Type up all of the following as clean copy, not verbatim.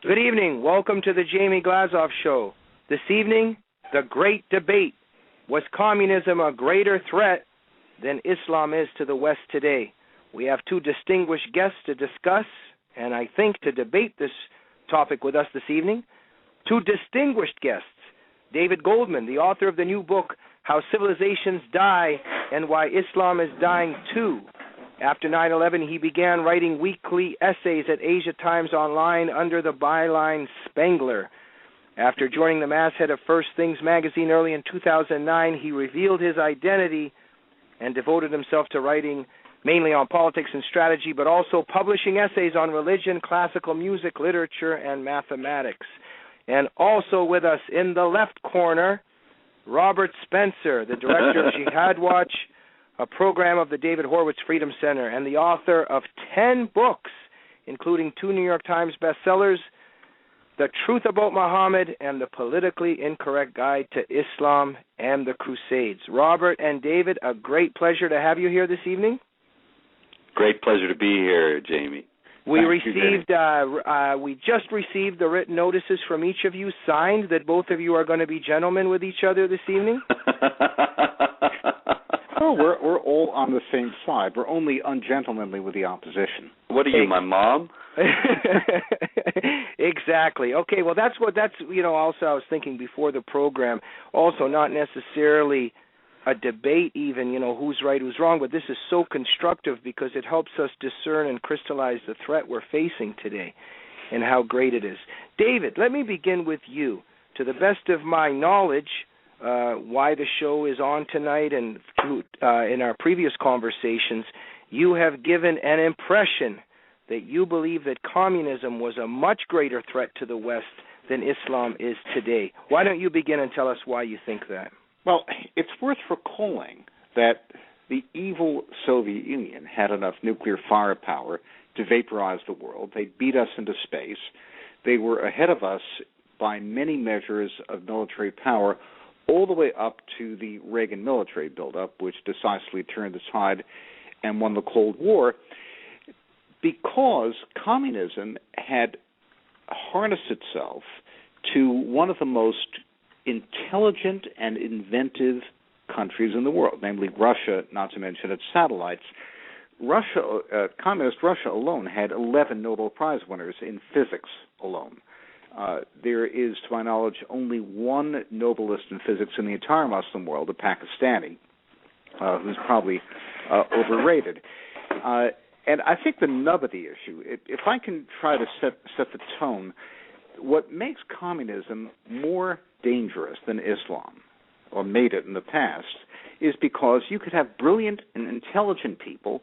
Good evening. Welcome to the Jamie Glazov Show. This evening, the great debate. Was communism a greater threat than Islam is to the West today? We have two distinguished guests to discuss, and I think to debate this topic with us this evening. Two distinguished guests. David Goldman, the author of the new book, How Civilizations Die and Why Islam is Dying Too. After 9/11, he began writing weekly essays at Asia Times Online under the byline Spangler. After joining the masthead of First Things magazine early in 2009, he revealed his identity and devoted himself to writing mainly on politics and strategy, but also publishing essays on religion, classical music, literature, and mathematics. And also with us in the left corner, Robert Spencer, the director of Jihad Watch, a program of the David Horowitz Freedom Center, and the author of 10 books, including 2 New York Times bestsellers, The Truth About Muhammad and The Politically Incorrect Guide to Islam and the Crusades. Robert and David, a great pleasure to have you here this evening. Great pleasure to be here, Jamie. We just received the written notices from each of you, signed that both of you are going to be gentlemen with each other this evening. Oh, we're all on the same side. We're only ungentlemanly with the opposition. What are you, my mom? Exactly. Okay, well, that's also I was thinking before the program, also not necessarily a debate even, who's right, who's wrong, but this is so constructive because it helps us discern and crystallize the threat we're facing today and how great it is. David, let me begin with you. To the best of my knowledge, why the show is on tonight and in our previous conversations, you have given an impression that you believe that communism was a much greater threat to the West than Islam is today. Why don't you begin and tell us why you think that? Well, it's worth recalling that the evil Soviet Union had enough nuclear firepower to vaporize the world. They beat us into space. They were ahead of us by many measures of military power, all the way up to the Reagan military buildup, which decisively turned the tide and won the Cold War, because communism had harnessed itself to one of the most intelligent and inventive countries in the world, namely Russia, not to mention its satellites. Communist Russia alone had 11 Nobel Prize winners in physics alone. There is, to my knowledge, only one Nobelist in physics in the entire Muslim world, a Pakistani, who's probably overrated. And I think the nub of the issue, if I can try to set the tone, what makes communism more dangerous than Islam, or made it in the past, is because you could have brilliant and intelligent people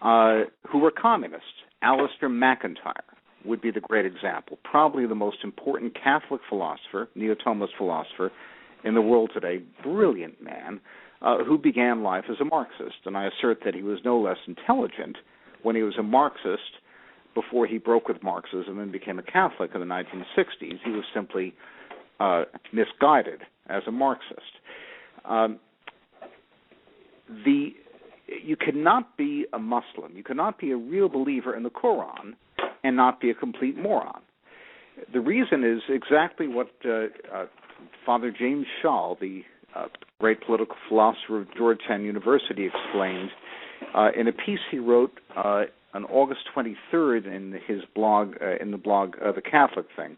who were communists. Alistair McIntyre would be the great example, probably the most important Catholic philosopher, neo-Thomist philosopher in the world today, brilliant man, who began life as a Marxist. And I assert that he was no less intelligent when he was a Marxist before he broke with Marxism and became a Catholic in the 1960s. He was simply misguided as a Marxist. You cannot be a Muslim, you cannot be a real believer in the Quran and not be a complete moron. The reason is exactly what Father James Shaw, the great political philosopher of Georgetown University, explained in a piece he wrote on August 23rd in his blog, The Catholic Thing.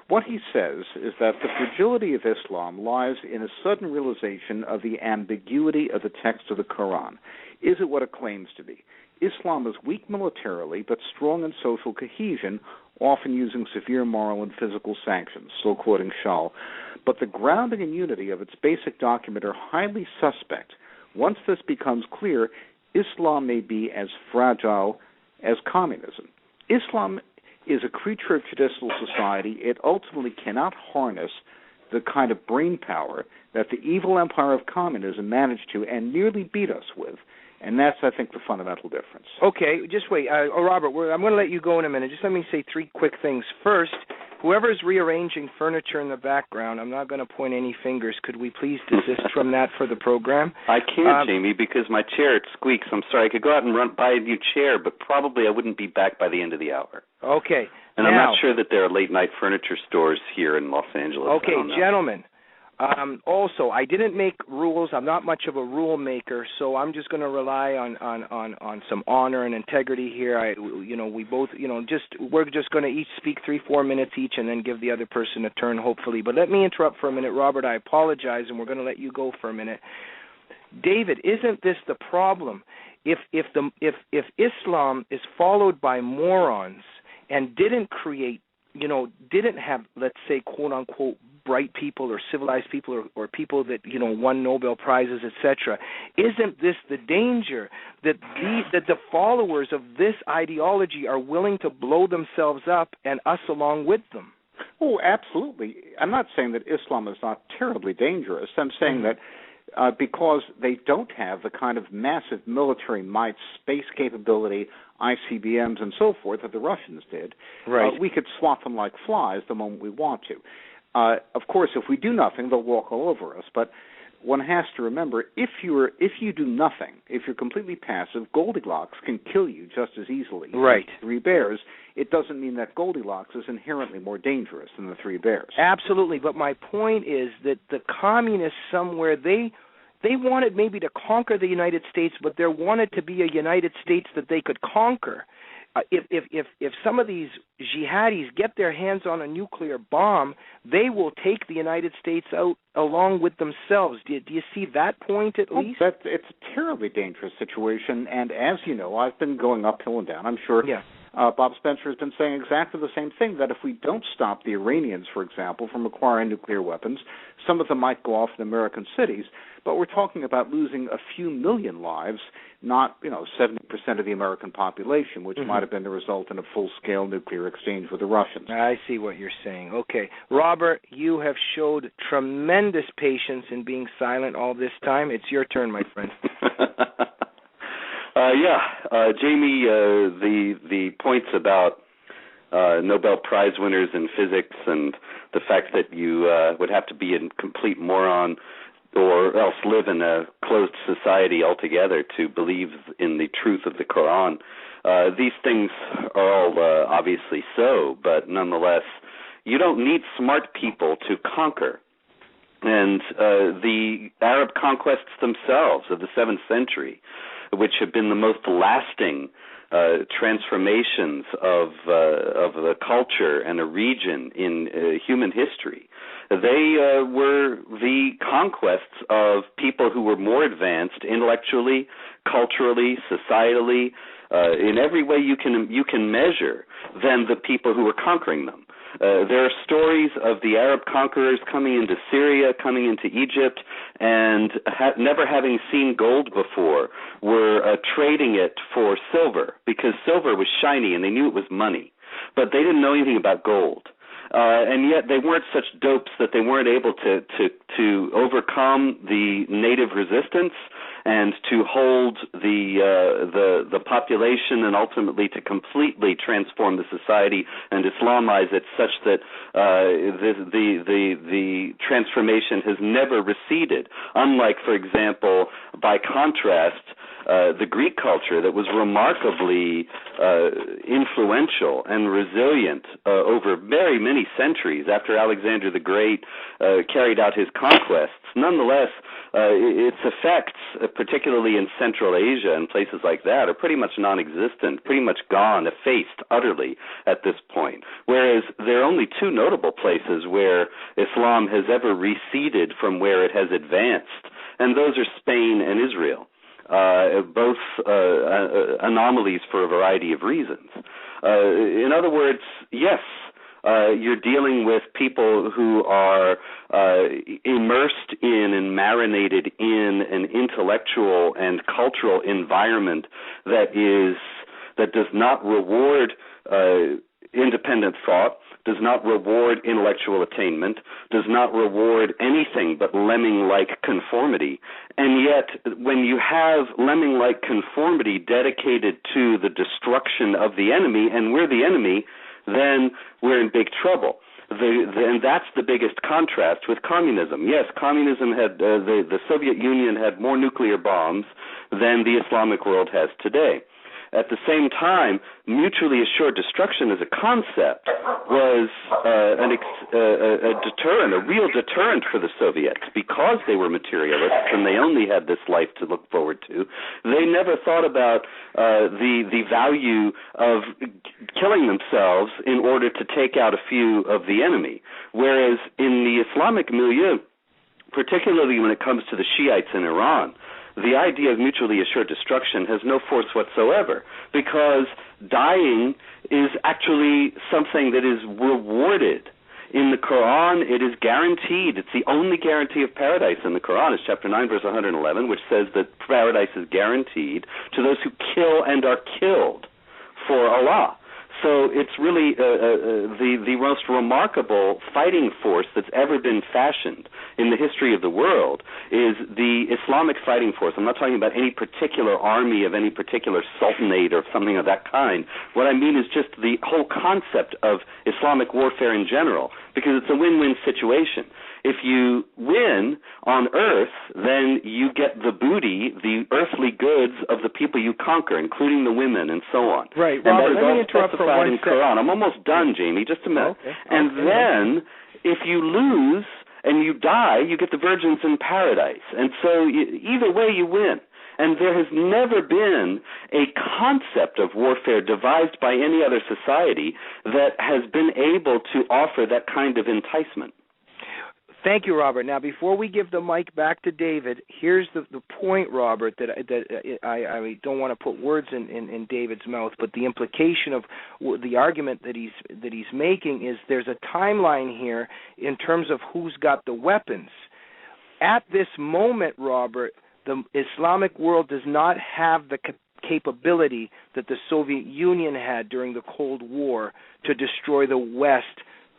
What he says is that the fragility of Islam lies in a sudden realization of the ambiguity of the text of the Quran. Is it what it claims to be? Islam is weak militarily, but strong in social cohesion, often using severe moral and physical sanctions, still quoting Shaw. But the grounding and unity of its basic document are highly suspect. Once this becomes clear, Islam may be as fragile as communism. Islam is a creature of judicial society. It ultimately cannot harness the kind of brain power that the evil empire of communism managed to and nearly beat us with. And that's, I think, the fundamental difference. Okay, just wait. Robert, I'm going to let you go in a minute. Just let me say 3 quick things. First, Whoever's rearranging furniture in the background, I'm not going to point any fingers. Could we please desist from that for the program? I can't, Jamie, because my chair, it squeaks. I'm sorry. I could go out and buy a new chair, but probably I wouldn't be back by the end of the hour. Okay. And I'm not sure that there are late-night furniture stores here in Los Angeles. Okay, gentlemen. Also, I didn't make rules. I'm not much of a rule maker, so I'm just going to rely on some honor and integrity here. We're just going to each speak 3-4 minutes each, and then give the other person a turn, hopefully. But let me interrupt for a minute, Robert. I apologize, and we're going to let you go for a minute. David, isn't this the problem? If Islam is followed by morons and didn't have, let's say, quote unquote, bright people or civilized people or people that won Nobel Prizes, etc. Isn't this the danger that the followers of this ideology are willing to blow themselves up and us along with them? Oh, absolutely. I'm not saying that Islam is not terribly dangerous. I'm saying that because they don't have the kind of massive military might, space capability, ICBMs, and so forth that the Russians did, right. We could swat them like flies the moment we want to. Of course, if we do nothing, they'll walk all over us. But one has to remember, if you do nothing, if you're completely passive, Goldilocks can kill you just as easily. Right. Three bears. It doesn't mean that Goldilocks is inherently more dangerous than the three bears. Absolutely. But my point is that the communists somewhere, they wanted maybe to conquer the United States, but there wanted to be a United States that they could conquer. If some of these jihadis get their hands on a nuclear bomb, they will take the United States out along with themselves. Do you see that point at least? It's a terribly dangerous situation, and as you know, I've been going uphill and down. I'm sure Bob Spencer has been saying exactly the same thing, that if we don't stop the Iranians, for example, from acquiring nuclear weapons, some of them might go off in American cities, but we're talking about losing a few million lives, not 70% of the American population, which might have been the result in a full-scale nuclear exchange with the Russians. I see what you're saying. Okay. Robert, you have showed tremendous patience in being silent all this time. It's your turn, my friend. Jamie, the points about Nobel Prize winners in physics and the fact that you would have to be a complete moron or else live in a closed society altogether to believe in the truth of the Quran. These things are all obviously so, but nonetheless, you don't need smart people to conquer. And the Arab conquests themselves of the 7th century, which have been the most lasting transformations of the culture and a region in human history. They were the conquests of people who were more advanced intellectually, culturally, societally, in every way you can measure than the people who were conquering them. There are stories of the Arab conquerors coming into Syria, coming into Egypt, and never having seen gold before, were trading it for silver, because silver was shiny and they knew it was money. But they didn't know anything about gold. And yet they weren't such dopes that they weren't able to overcome the native resistance and to hold the population and ultimately to completely transform the society and Islamize it such that the transformation has never receded. Unlike, for example, by contrast, the Greek culture that was remarkably influential and resilient over very many centuries after Alexander the Great carried out his conquests. Nonetheless, its effects, particularly in Central Asia and places like that, are pretty much non-existent, pretty much gone, effaced utterly at this point. Whereas there are only two notable places where Islam has ever receded from where it has advanced, and those are Spain and Israel. Both anomalies for a variety of reasons. In other words, yes, you're dealing with people who are immersed in and marinated in an intellectual and cultural environment that does not reward independent thought, does not reward intellectual attainment, does not reward anything but lemming-like conformity. And yet, when you have lemming-like conformity dedicated to the destruction of the enemy, and we're the enemy, then we're in big trouble. and that's the biggest contrast with communism. Yes, communism had the Soviet Union had more nuclear bombs than the Islamic world has today. At the same time, mutually assured destruction as a concept was a deterrent, a real deterrent for the Soviets, because they were materialists and they only had this life to look forward to. They never thought about the value of killing themselves in order to take out a few of the enemy. Whereas in the Islamic milieu, particularly when it comes to the Shiites in Iran, the idea of mutually assured destruction has no force whatsoever, because dying is actually something that is rewarded. In the Quran, it is guaranteed. It's the only guarantee of paradise in the Quran. It's chapter 9, verse 111, which says that paradise is guaranteed to those who kill and are killed for Allah. So it's really the most remarkable fighting force that's ever been fashioned in the history of the world is the Islamic fighting force. I'm not talking about any particular army of any particular sultanate or something of that kind. What I mean is just the whole concept of Islamic warfare in general, because it's a win-win situation. If you win on earth, then you get the booty, the earthly goods of the people you conquer, including the women and so on. Right, and Robert, that is let me all interrupt for specified 1 in second. Quran. I'm almost done, Jamie, just a minute. Okay. And then, if you lose and you die, you get the virgins in paradise. And so either way you win. And there has never been a concept of warfare devised by any other society that has been able to offer that kind of enticement. Thank you, Robert. Now, before we give the mic back to David, here's the point, Robert, that I don't want to put words in David's mouth, but the implication of the argument that he's making is there's a timeline here in terms of who's got the weapons. At this moment, Robert, the Islamic world does not have the capability that the Soviet Union had during the Cold War to destroy the West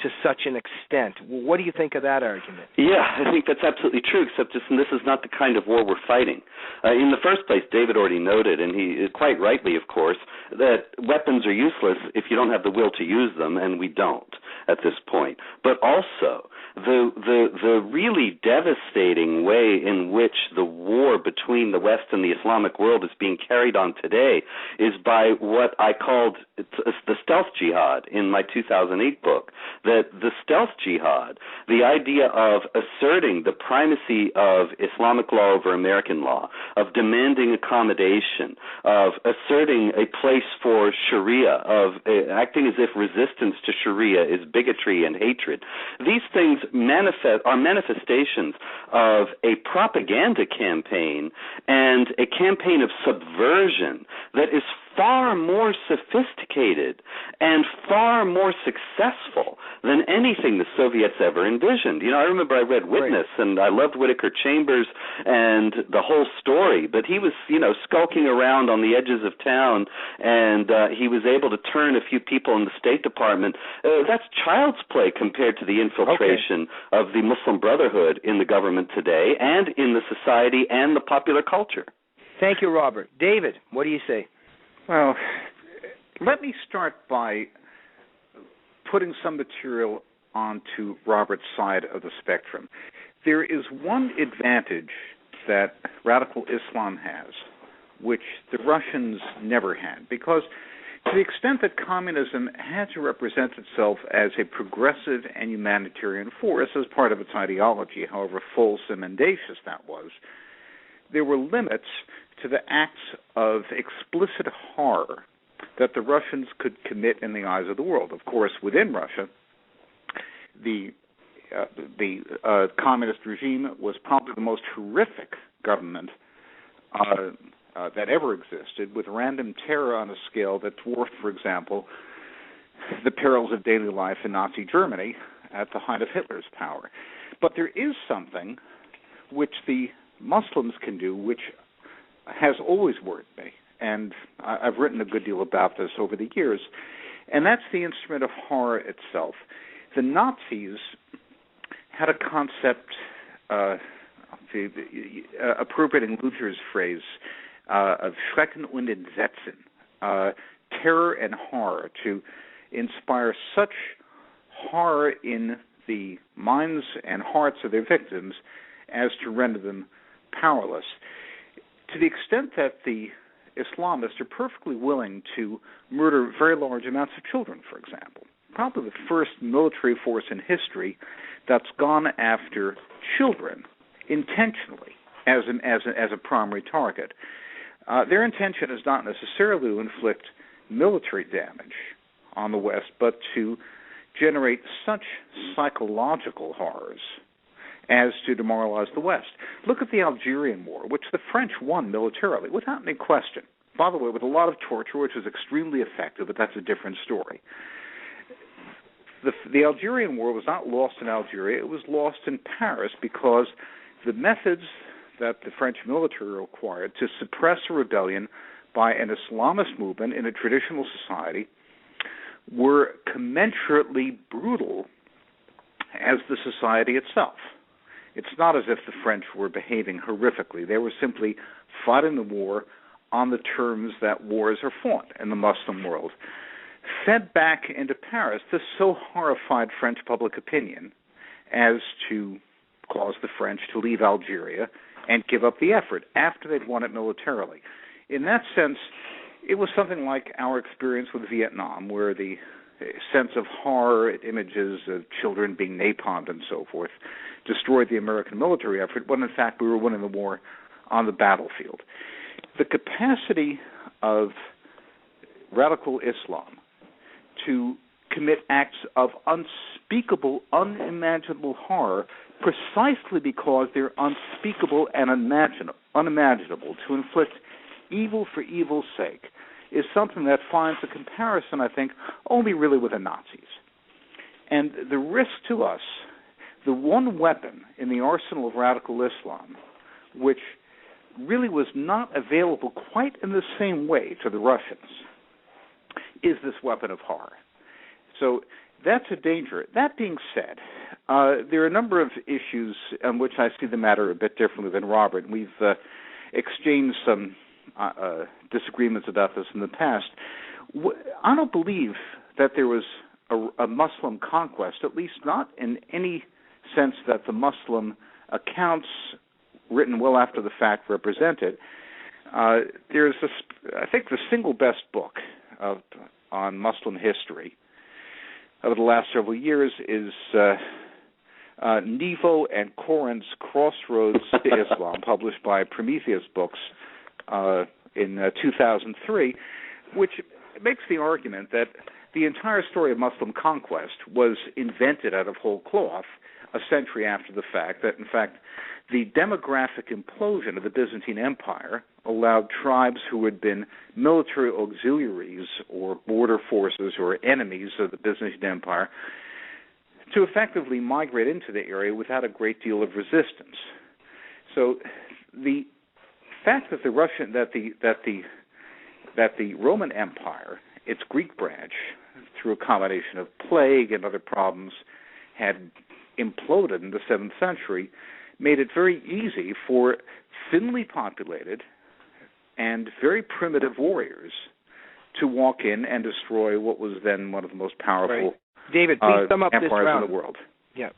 to such an extent. Well, what do you think of that argument? Yeah, I think that's absolutely true, except this is not the kind of war we're fighting. In the first place, David already noted, and he quite rightly, of course, that weapons are useless if you don't have the will to use them, and we don't at this point. But also, the really devastating way in which the war between the West and the Islamic world is being carried on today is by what I called the stealth jihad in my 2008 book. That the stealth jihad, the idea of asserting the primacy of Islamic law over American law, of demanding accommodation, of asserting a place for Sharia, of acting as if resistance to Sharia is bigotry and hatred, these things are manifestations of a propaganda campaign and a campaign of subversion that is far more sophisticated and far more successful than anything the Soviets ever envisioned. You know, I remember I read Witness, and I loved Whittaker Chambers and the whole story, but he was, skulking around on the edges of town, and he was able to turn a few people in the State Department. That's child's play compared to the infiltration of the Muslim Brotherhood in the government today and in the society and the popular culture. Thank you, Robert. David, what do you say? Well, let me start by putting some material onto Robert's side of the spectrum. There is one advantage that radical Islam has, which the Russians never had, because to the extent that communism had to represent itself as a progressive and humanitarian force as part of its ideology, however false and mendacious that was, there were limits to the acts of explicit horror that the Russians could commit in the eyes of the world. Of course, within Russia, the communist regime was probably the most horrific government that ever existed, with random terror on a scale that dwarfed, for example, the perils of daily life in Nazi Germany at the height of Hitler's power. But there is something which the Muslims can do, which has always worried me, and I've written a good deal about this over the years, and that's the instrument of horror itself. The Nazis had a concept, appropriating Luther's phrase, of Schrecken und Entsetzen, terror and horror, to inspire such horror in the minds and hearts of their victims as to render them powerless. To the extent that the Islamists are perfectly willing to murder very large amounts of children, for example. Probably the first military force in history that's gone after children intentionally as a primary target. Their intention is not necessarily to inflict military damage on the West, but to generate such psychological horrors as to demoralize the West. Look at the Algerian War, which the French won militarily, without any question. By the way, with a lot of torture, which was extremely effective, but that's a different story. The Algerian War was not lost in Algeria, it was lost in Paris because the methods that the French military required to suppress a rebellion by an Islamist movement in a traditional society were commensurately brutal as the society itself. It's not as if the French were behaving horrifically. They were simply fighting the war on the terms that wars are fought in the Muslim world. Fed back into Paris, this so horrified French public opinion as to cause the French to leave Algeria and give up the effort after they'd won it militarily. In that sense, it was something like our experience with Vietnam, where the sense of horror at images of children being napalmed and so forth destroyed the American military effort, when in fact we were winning the war on the battlefield. The capacity of radical Islam to commit acts of unspeakable, unimaginable horror precisely because they're unspeakable and unimaginable, to inflict evil for evil's sake, is something that finds a comparison, I think, only really with the Nazis. And the risk to us, the one weapon in the arsenal of radical Islam, which really was not available quite in the same way to the Russians, is this weapon of horror. So that's a danger. That being said, there are a number of issues on which I see the matter a bit differently than Robert. We've exchanged some disagreements about this in the past. I don't believe that there was a Muslim conquest, at least not in any sense that the Muslim accounts written well after the fact represent it. There's, I think, the single best book on Muslim history over the last several years is Nevo and Koran's Crossroads to Islam, published by Prometheus Books in 2003, which makes the argument that the entire story of Muslim conquest was invented out of whole cloth a century after the fact, that in fact the demographic implosion of the Byzantine Empire allowed tribes who had been military auxiliaries or border forces or enemies of the Byzantine Empire to effectively migrate into the area without a great deal of resistance. So the fact that the Roman Empire, its Greek branch, through a combination of plague and other problems, had imploded in the 7th century, made it very easy for thinly populated and very primitive warriors to walk in and destroy what was then one of the most powerful David, please sum up empires this round. in the world. Yeah.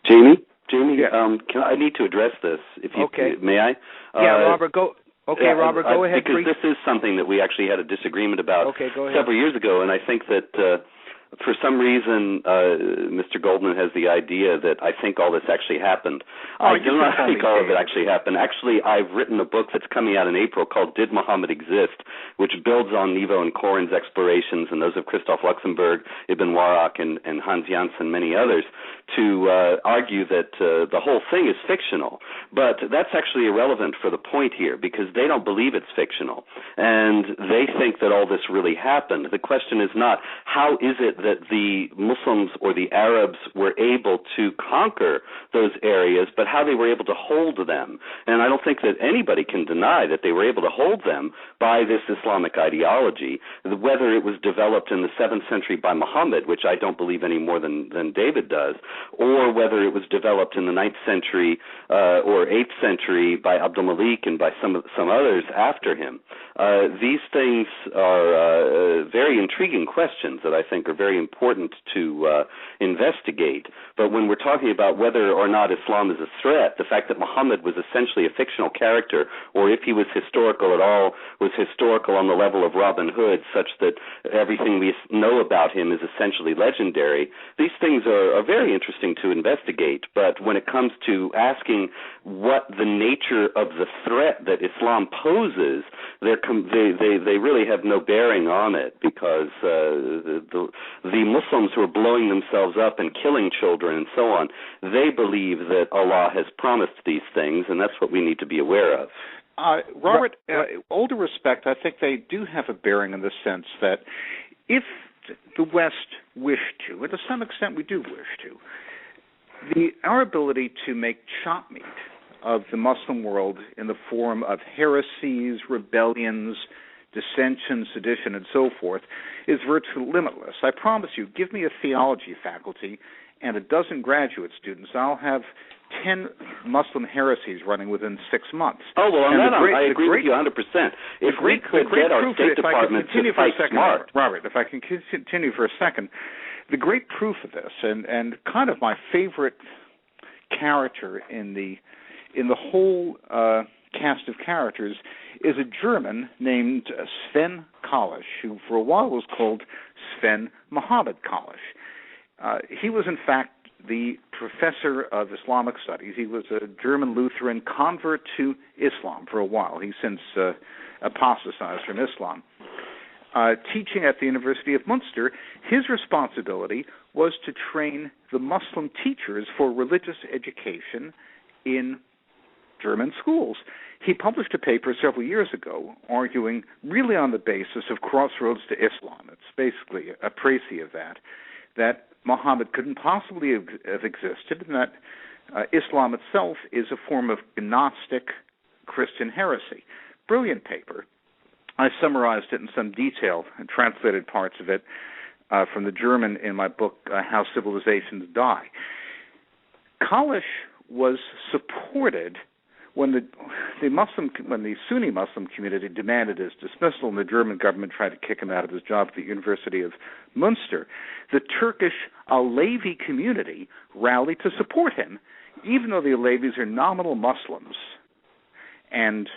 Jamie, Yeah. I need to address this. If you may I? Yeah, Robert, go. Okay, Robert, go ahead. Because this is something that we actually had a disagreement about several years ago, and I think that for some reason Mr. Goldman has the idea that I think all this actually happened. I do not think all of it actually happened. Actually, I've written a book that's coming out in April called Did Muhammad Exist?, which builds on Nevo and Koran's explorations and those of Christoph Luxemburg, Ibn Warraq, and Hans Janssen, and many others, to argue that the whole thing is fictional. But that's actually irrelevant for the point here, because they don't believe it's fictional, and they think that all this really happened. The question is not how is it that the Muslims or the Arabs were able to conquer those areas, but how they were able to hold them. And I don't think that anybody can deny that they were able to hold them by this Islamic ideology, whether it was developed in the 7th century by Muhammad, which I don't believe any more than David does, or whether it was developed in the 9th century or 8th century by Abdul Malik and by some others after him. these things are very intriguing questions that I think are very important to investigate. But when we're talking about whether or not Islam is a threat, the fact that Muhammad was essentially a fictional character, or if he was historical at all, was historical on the level of Robin Hood, such that everything we know about him is essentially legendary, these things are very interesting to investigate. But when it comes to asking what the nature of the threat that Islam poses, they really have no bearing on it, because the Muslims who are blowing themselves up and killing children and so on, they believe that Allah has promised these things, and that's what we need to be aware of. Robert, all due respect, I think they do have a bearing in the sense that if the West wished to, and to some extent we do wish to, our ability to make chop meat of the Muslim world in the form of heresies, rebellions, dissension, sedition, and so forth is virtually limitless. I promise you, give me a theology faculty and a dozen graduate students, I'll have 10 Muslim heresies running within 6 months. Oh, well, on that I agree with you 100%. If we could get our State Department to fight smart. Robert, if I can continue for a second, the great proof of this, and kind of my favorite character in the whole cast of characters, is a German named Sven Kalisch, who for a while was called Sven Muhammad Kalisch. He was, in fact, the professor of Islamic studies. He was a German Lutheran convert to Islam for a while. He's since apostatized from Islam. Teaching at the University of Munster, his responsibility was to train the Muslim teachers for religious education in German schools. He published a paper several years ago arguing really on the basis of Crossroads to Islam. It's basically a précis of that Muhammad couldn't possibly have existed, and that Islam itself is a form of Gnostic Christian heresy. Brilliant paper. I summarized it in some detail and translated parts of it from the German in my book, How Civilizations Die. Kalisch was supported when the Sunni Muslim community demanded his dismissal and the German government tried to kick him out of his job at the University of Munster. The Turkish Alevi community rallied to support him, even though the Alevis are nominal Muslims and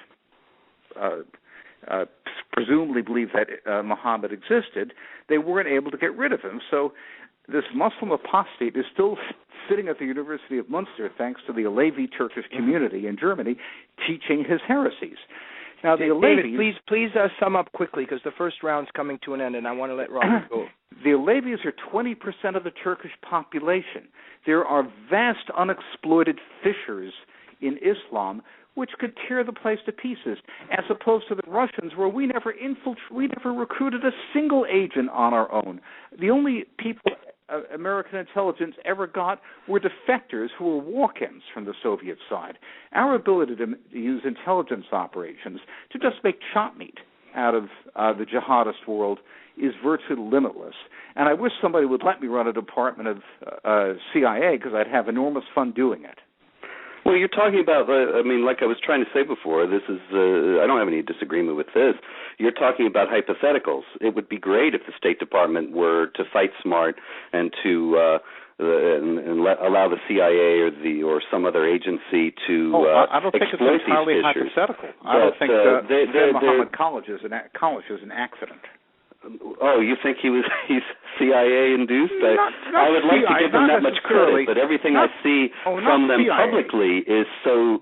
presumably believe that Muhammad existed. They weren't able to get rid of him. So this Muslim apostate is still sitting at the University of Munster, thanks to the Alevi Turkish community in Germany, teaching his heresies. Now, the Alevis... David, please sum up quickly, because the first round's coming to an end, and I want to let Robert go. The Alevis are 20% of the Turkish population. There are vast unexploited fissures in Islam which could tear the place to pieces, as opposed to the Russians, where we never recruited a single agent on our own. The only people American intelligence ever got were defectors who were walk-ins from the Soviet side. Our ability to use intelligence operations to just make chop meat out of the jihadist world is virtually limitless. And I wish somebody would let me run a department of CIA, because I'd have enormous fun doing it. Well, you're talking about, like I was trying to say before, this is, I don't have any disagreement with this. You're talking about hypotheticals. It would be great if the State Department were to fight smart and to allow the CIA or some some agency to I don't think exploit it's entirely these fissures. hypothetical. I don't think Muhammad Kalisch is an accident. Oh, you think he's CIA induced? I would like to give them that much credit, but everything I see from them CIA. Publicly is so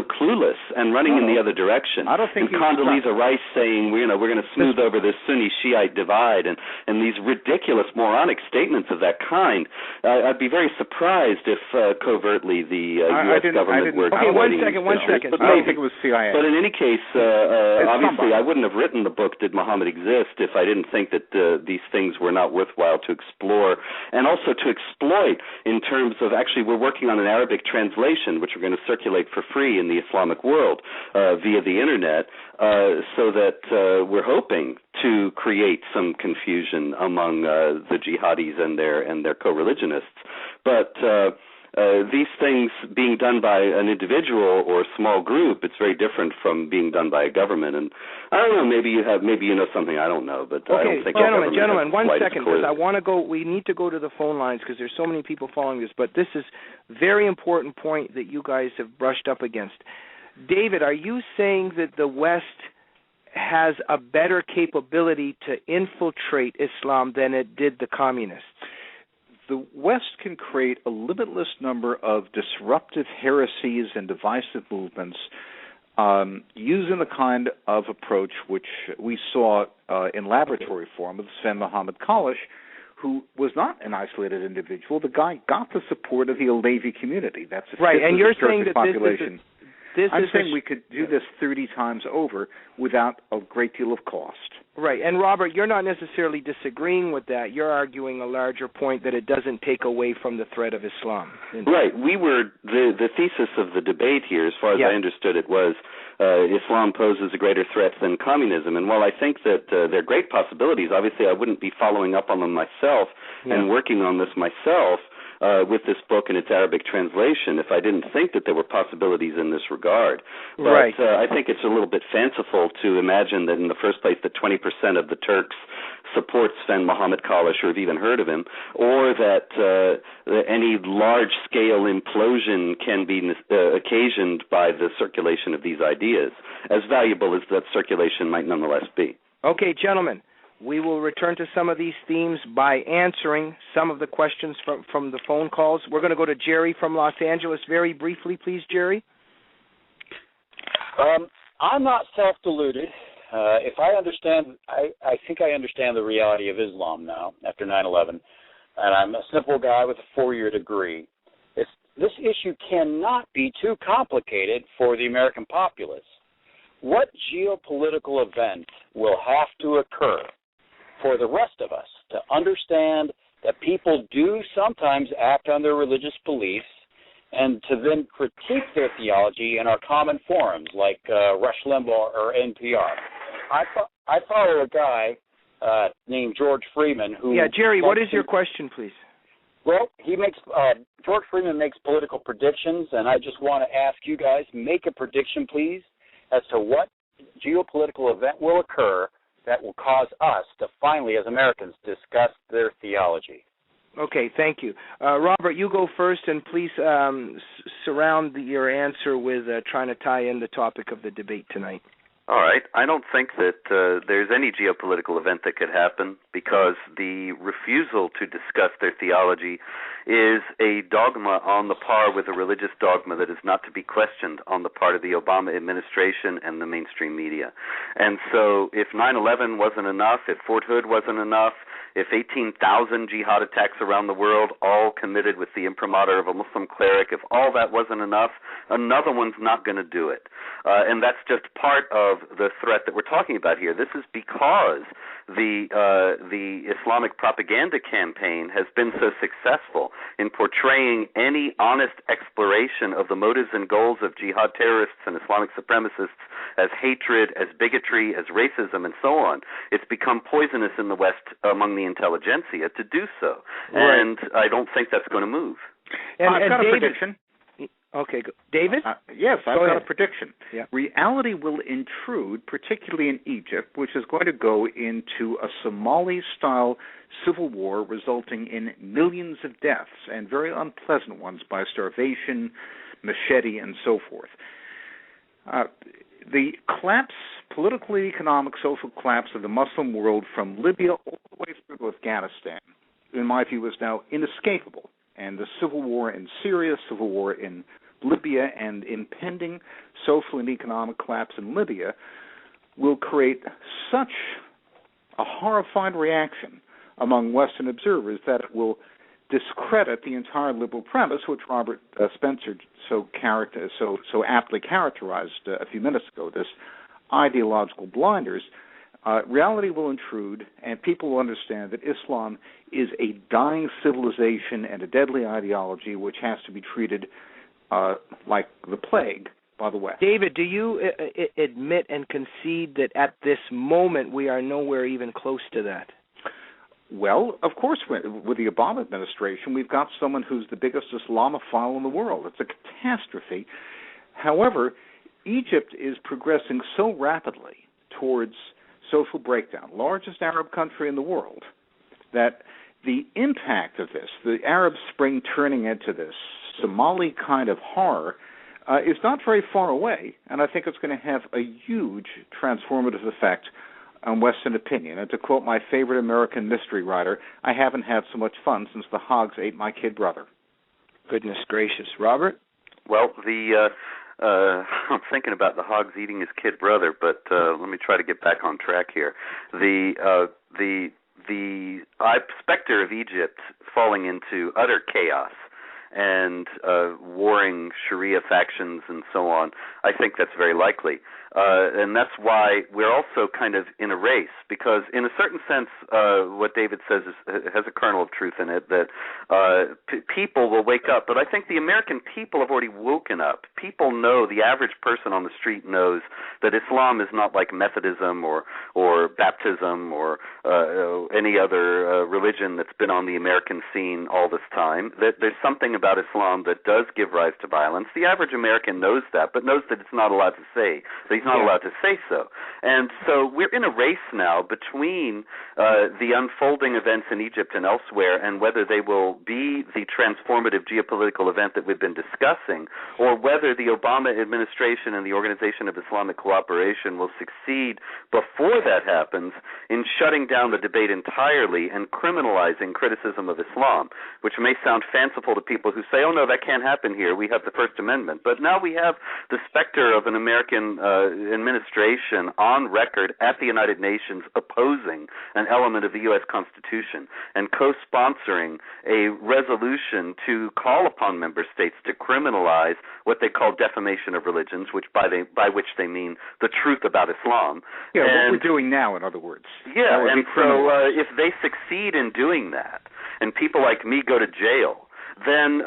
clueless and running in the other direction. I don't think and Condoleezza Rice saying we're going to smooth over this Sunni-Shiite divide and these ridiculous moronic statements of that kind. I'd be very surprised if covertly the U.S. government were. Okay, one second. I don't think it was CIA. But in any case, obviously, I wouldn't have written the book "Did Muhammad Exist?" if I didn't think that these things were not worthwhile to explore and also to exploit in terms of, actually, we're working on an Arabic translation, which we're going to circulate for free in the Islamic world via the Internet, so that we're hoping to create some confusion among the jihadis and their co-religionists. But these things being done by an individual or small group, it's very different from being done by a government. And I don't know, maybe you know something I don't know, but I don't think gentlemen, 1 second, because I want to go. We need to go to the phone lines because there's so many people following this. But this is very important point that you guys have brushed up against. David, are you saying that the West has a better capability to infiltrate Islam than it did the communists? The West can create a limitless number of disruptive heresies and divisive movements using the kind of approach which we saw in laboratory form with Sven Muhammad Kalish, who was not an isolated individual. The guy got the support of the Alevi community. That's a right, and you're saying that population. I'm saying we could do this 30 times over without a great deal of cost. Right, and Robert, you're not necessarily disagreeing with that. You're arguing a larger point that it doesn't take away from the threat of Islam. Right. The thesis of the debate here, as far as I understood it, was Islam poses a greater threat than communism. And while I think that there are great possibilities, obviously I wouldn't be following up on them myself and working on this myself with this book and its Arabic translation if I didn't think that there were possibilities in this regard. But I think it's a little bit fanciful to imagine that in the first place that 20% of the Turks support Sven Muhammad Kalish or have even heard of him, or that any large-scale implosion can be occasioned by the circulation of these ideas, as valuable as that circulation might nonetheless be. Okay, gentlemen. We will return to some of these themes by answering some of the questions from the phone calls. We're going to go to Jerry from Los Angeles very briefly, please, Jerry. I'm not self-deluded. If I understand, I think I understand the reality of Islam now after 9/11, and I'm a simple guy with a 4-year degree. This issue cannot be too complicated for the American populace. What geopolitical event will have to occur for the rest of us to understand that people do sometimes act on their religious beliefs and to then critique their theology in our common forums like Rush Limbaugh or NPR? I follow a guy named George Freeman who... Yeah, Jerry, what is your question, please? Well, George Freeman makes political predictions, and I just want to ask you guys, make a prediction, please, as to what geopolitical event will occur that will cause us to finally, as Americans, discuss their theology. Okay, thank you. Robert, you go first, and please surround your answer with trying to tie in the topic of the debate tonight. All right. I don't think that there's any geopolitical event that could happen because the refusal to discuss their theology is a dogma on the par with a religious dogma that is not to be questioned on the part of the Obama administration and the mainstream media. And so if 9/11 wasn't enough, if Fort Hood wasn't enough, if 18,000 jihad attacks around the world, all committed with the imprimatur of a Muslim cleric, if all that wasn't enough, another one's not going to do it. And that's just part of the threat that we're talking about here. This is because the Islamic propaganda campaign has been so successful in portraying any honest exploration of the motives and goals of jihad terrorists and Islamic supremacists as hatred, as bigotry, as racism, and so on. It's become poisonous in the West among the intelligentsia to do so. Right. And I don't think that's going to move. I've got a prediction. Okay, David? Yes, I've got a prediction. Yeah. Reality will intrude, particularly in Egypt, which is going to go into a Somali-style civil war resulting in millions of deaths, and very unpleasant ones by starvation, machete, and so forth. The collapse, political, economic, social collapse of the Muslim world from Libya all the way through to Afghanistan, in my view, is now inescapable. And the civil war in Syria, civil war in Libya, and impending social and economic collapse in Libya will create such a horrified reaction among Western observers that it will discredit the entire liberal premise, which Robert Spencer so aptly characterized a few minutes ago, this ideological blinders. Reality will intrude, and people will understand that Islam is a dying civilization and a deadly ideology which has to be treated like the plague by the West. David, do you admit and concede that at this moment we are nowhere even close to that? Well, of course, with the Obama administration, we've got someone who's the biggest Islamophile in the world. It's a catastrophe. However, Egypt is progressing so rapidly towards social breakdown, largest Arab country in the world, that the impact of this, the Arab Spring turning into this Somali kind of horror, is not very far away, and I think it's going to have a huge transformative effect on Western opinion. And to quote my favorite American mystery writer, I haven't had so much fun since the hogs ate my kid brother. Goodness gracious. Robert? Well, I'm thinking about the hogs eating his kid brother, but let me try to get back on track here. The specter of Egypt falling into utter chaos and warring Sharia factions and so on, I think that's very likely. And that's why we're also kind of in a race, because in a certain sense, what David says has a kernel of truth in it, that people will wake up. But I think the American people have already woken up. People know, the average person on the street knows that Islam is not like Methodism or baptism or any other religion that's been on the American scene all this time, that there's something about Islam that does give rise to violence. The average American knows that, but knows that it's not allowed to say, that he's not allowed to say so. And so we're in a race now between the unfolding events in Egypt and elsewhere, and whether they will be the transformative geopolitical event that we've been discussing, or whether the Obama administration and the Organization of Islamic Cooperation will succeed before that happens in shutting down the debate entirely and criminalizing criticism of Islam, which may sound fanciful to people who say, oh no, that can't happen here, we have the First Amendment. But now we have the specter of an American administration on record at the United Nations opposing an element of the U.S. Constitution and co-sponsoring a resolution to call upon member states to criminalize what they call defamation of religions, which by which they mean the truth about Islam. Yeah, what we're doing now, in other words. Yeah, and so if they succeed in doing that, and people like me go to jail, then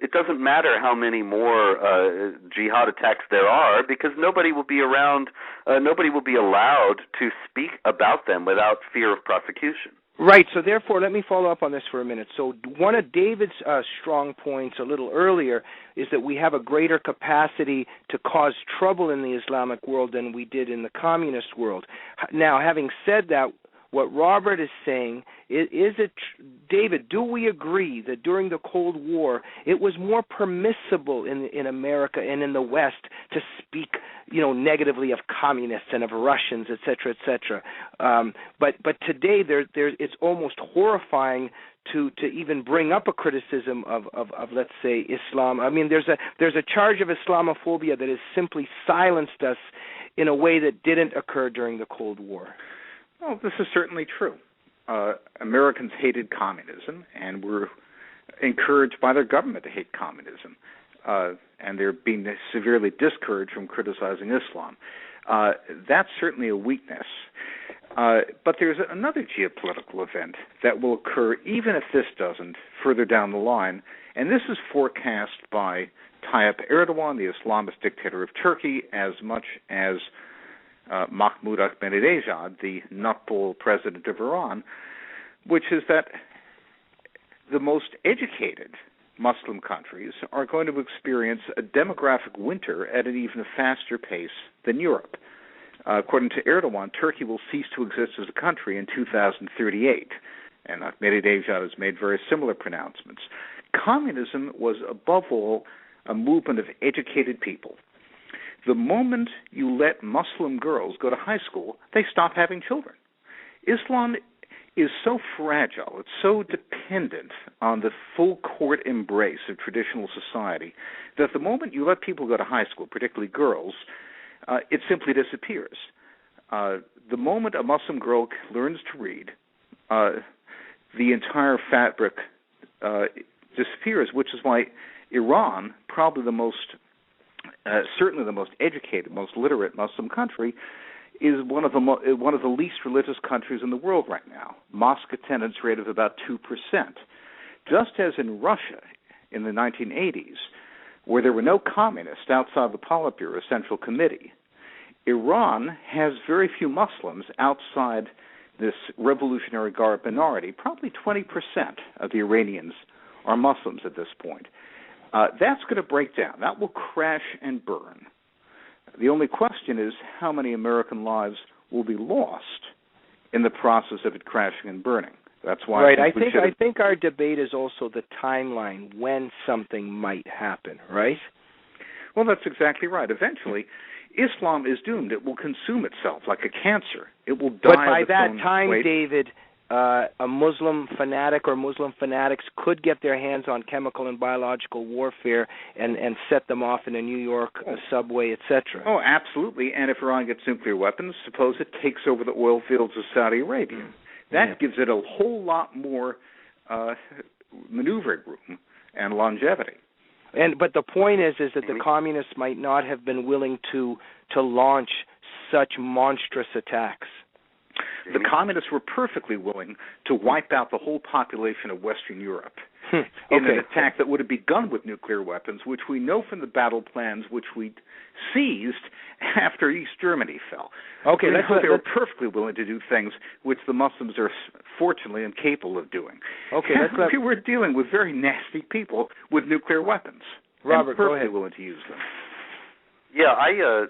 it doesn't matter how many more jihad attacks there are, because nobody will be around, nobody will be allowed to speak about them without fear of prosecution. Right, so therefore, let me follow up on this for a minute. So one of David's strong points a little earlier is that we have a greater capacity to cause trouble in the Islamic world than we did in the communist world. Now, having said that, what Robert is saying, David, do we agree that during the Cold War it was more permissible in America and in the West to speak, negatively of communists and of Russians, et cetera, but today it's almost horrifying to even bring up a criticism of let's say Islam. I mean, there's a charge of Islamophobia that has simply silenced us in a way that didn't occur during the Cold War. Well, this is certainly true. Americans hated communism and were encouraged by their government to hate communism, and they're being severely discouraged from criticizing Islam. That's certainly a weakness. But there's another geopolitical event that will occur, even if this doesn't, further down the line, and this is forecast by Tayyip Erdogan, the Islamist dictator of Turkey, as much as Mahmoud Ahmadinejad, the nutball president of Iran, which is that the most educated Muslim countries are going to experience a demographic winter at an even faster pace than Europe. According to Erdogan, Turkey will cease to exist as a country in 2038, and Ahmadinejad has made very similar pronouncements. Communism was, above all, a movement of educated people. The moment you let Muslim girls go to high school, they stop having children. Islam is so fragile, it's so dependent on the full court embrace of traditional society, that the moment you let people go to high school, particularly girls, it simply disappears. The moment a Muslim girl learns to read, the entire fabric disappears, which is why Iran, probably certainly the most educated, most literate Muslim country, is one of the least religious countries in the world right now. Mosque attendance rate of about 2%. Just as in Russia in the 1980s, where there were no communists outside the Politburo Central Committee, Iran has very few Muslims outside this Revolutionary Guard minority, probably 20% of the Iranians are Muslims at this point. That's going to break down. That will crash and burn. The only question is how many American lives will be lost in the process of it crashing and burning. That's why right. I think our debate is also the timeline when something might happen, right? Well, that's exactly right. Eventually, Islam is doomed. It will consume itself like a cancer. It will die. But by of its that own time, weight. David, a Muslim fanatic or Muslim fanatics could get their hands on chemical and biological warfare and set them off in a New York subway, etc. Oh, absolutely. And if Iran gets nuclear weapons, suppose it takes over the oil fields of Saudi Arabia. That gives it a whole lot more maneuvering room and longevity. But the point is that the communists might not have been willing to launch such monstrous attacks. The communists were perfectly willing to wipe out the whole population of Western Europe in an attack that would have begun with nuclear weapons, which we know from the battle plans which we seized after East Germany fell. They were perfectly willing to do things which the Muslims are fortunately incapable of doing. We were dealing with very nasty people with nuclear weapons. Robert, go ahead. Willing to use them. Yeah, I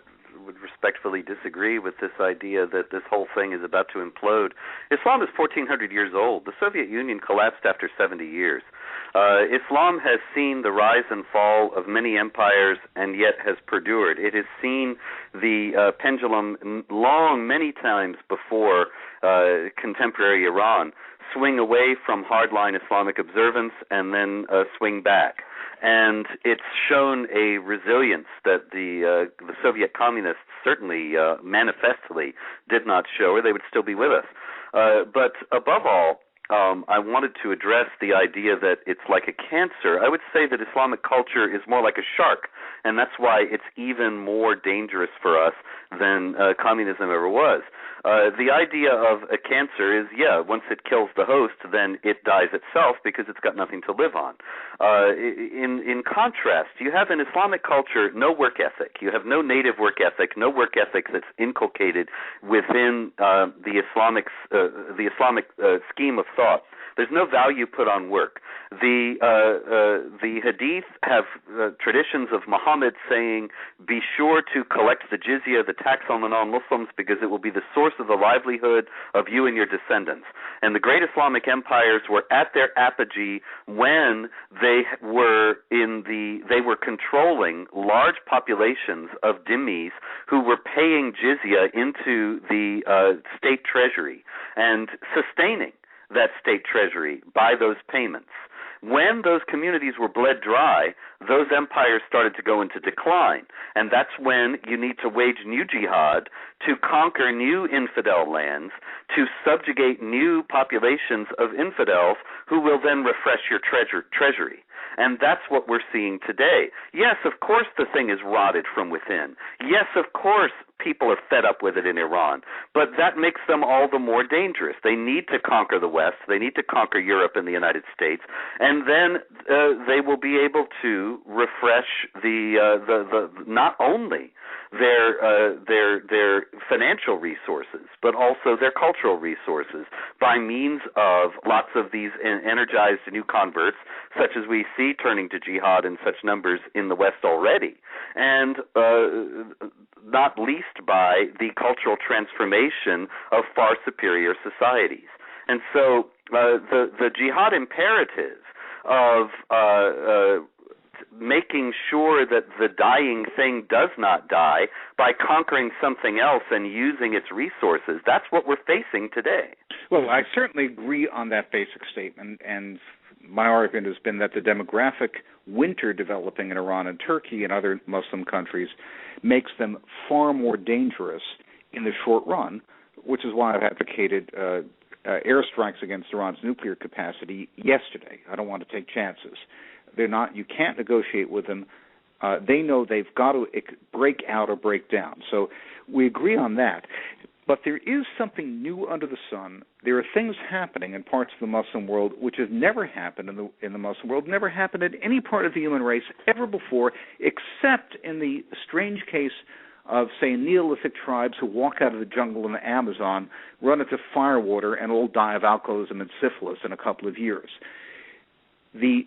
would respectfully disagree with this idea that this whole thing is about to implode. Islam is 1,400 years old. The Soviet Union collapsed after 70 years. Islam has seen the rise and fall of many empires and yet has perdured. It has seen the pendulum many times before contemporary Iran swing away from hardline Islamic observance and then swing back. And it's shown a resilience that the Soviet communists certainly manifestly did not show, or they would still be with us. But above all, I wanted to address the idea that it's like a cancer. I would say that Islamic culture is more like a shark, and that's why it's even more dangerous for us than communism ever was. The idea of a cancer is, once it kills the host, then it dies itself because it's got nothing to live on. In contrast, you have in Islamic culture no work ethic. You have no native work ethic, no work ethic that's inculcated within the Islamic scheme of thought. There's no value put on work. The Hadith have traditions of Muhammad saying, be sure to collect the jizya, the tax on the non-Muslims, because it will be the source of the livelihood of you and your descendants. And the great Islamic empires were at their apogee when they were controlling large populations of dhimmis who were paying jizya into the state treasury and sustaining that state treasury by those payments. When those communities were bled dry, those empires started to go into decline, and that's when you need to wage new jihad to conquer new infidel lands, to subjugate new populations of infidels who will then refresh your treasury. And that's what we're seeing today. Yes, of course the thing is rotted from within. Yes, of course people are fed up with it in Iran. But that makes them all the more dangerous. They need to conquer the West. They need to conquer Europe and the United States. And then they will be able to refresh the not only their financial resources, but also their cultural resources by means of lots of these energized new converts, such as we see turning to jihad in such numbers in the West already, and not least by the cultural transformation of far superior societies. And so the jihad imperative of making sure that the dying thing does not die by conquering something else and using its resources, that's what we're facing today. Well, I certainly agree on that basic statement, and my argument has been that the demographic winter developing in Iran and Turkey and other Muslim countries makes them far more dangerous in the short run, which is why I've advocated airstrikes against Iran's nuclear capacity yesterday. I don't want to take chances. You can't negotiate with them. They know they've got to break out or break down. So we agree on that. But there is something new under the sun. There are things happening in parts of the Muslim world which have never happened in the Muslim world, never happened in any part of the human race ever before, except in the strange case of, say, Neolithic tribes who walk out of the jungle in the Amazon, run into firewater, and all die of alcoholism and syphilis in a couple of years. The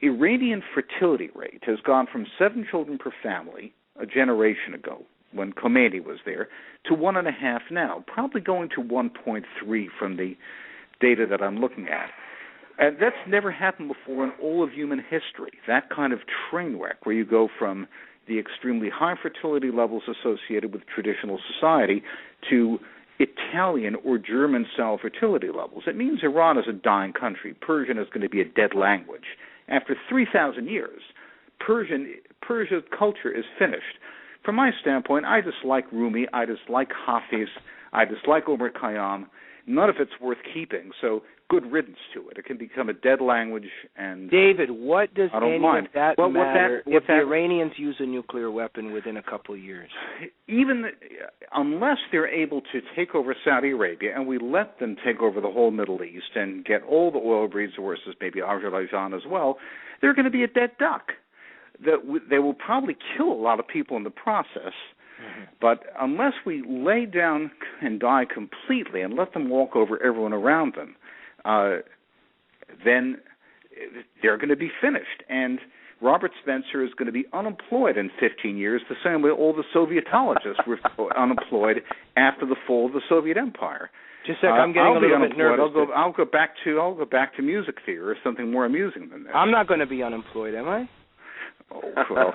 Iranian fertility rate has gone from 7 children per family a generation ago, when Khomeini was there, to 1.5 now, probably going to 1.3 from the data that I'm looking at. And that's never happened before in all of human history, that kind of train wreck where you go from the extremely high fertility levels associated with traditional society to Italian or German-style fertility levels. It means Iran is a dying country. Persian is going to be a dead language. After 3,000 years, Persia's culture is finished. From my standpoint, I dislike Rumi, I dislike Hafiz, I dislike Omar Khayyam. None of it's worth keeping, so good riddance to it. It can become a dead language. And David, what does any of that matter if the Iranians use a nuclear weapon within a couple of years? Unless they're able to take over Saudi Arabia, and we let them take over the whole Middle East and get all the oil resources, maybe Azerbaijan as well, they're going to be a dead duck. They will probably kill a lot of people in the process. Mm-hmm. But unless we lay down and die completely and let them walk over everyone around them, then they're going to be finished. And Robert Spencer is going to be unemployed in 15 years, the same way all the Sovietologists were unemployed after the fall of the Soviet Empire. Just a second, I'm getting a little bit nervous. I'll go back to music theater or something more amusing than this. I'm not going to be unemployed, am I? Oh, well,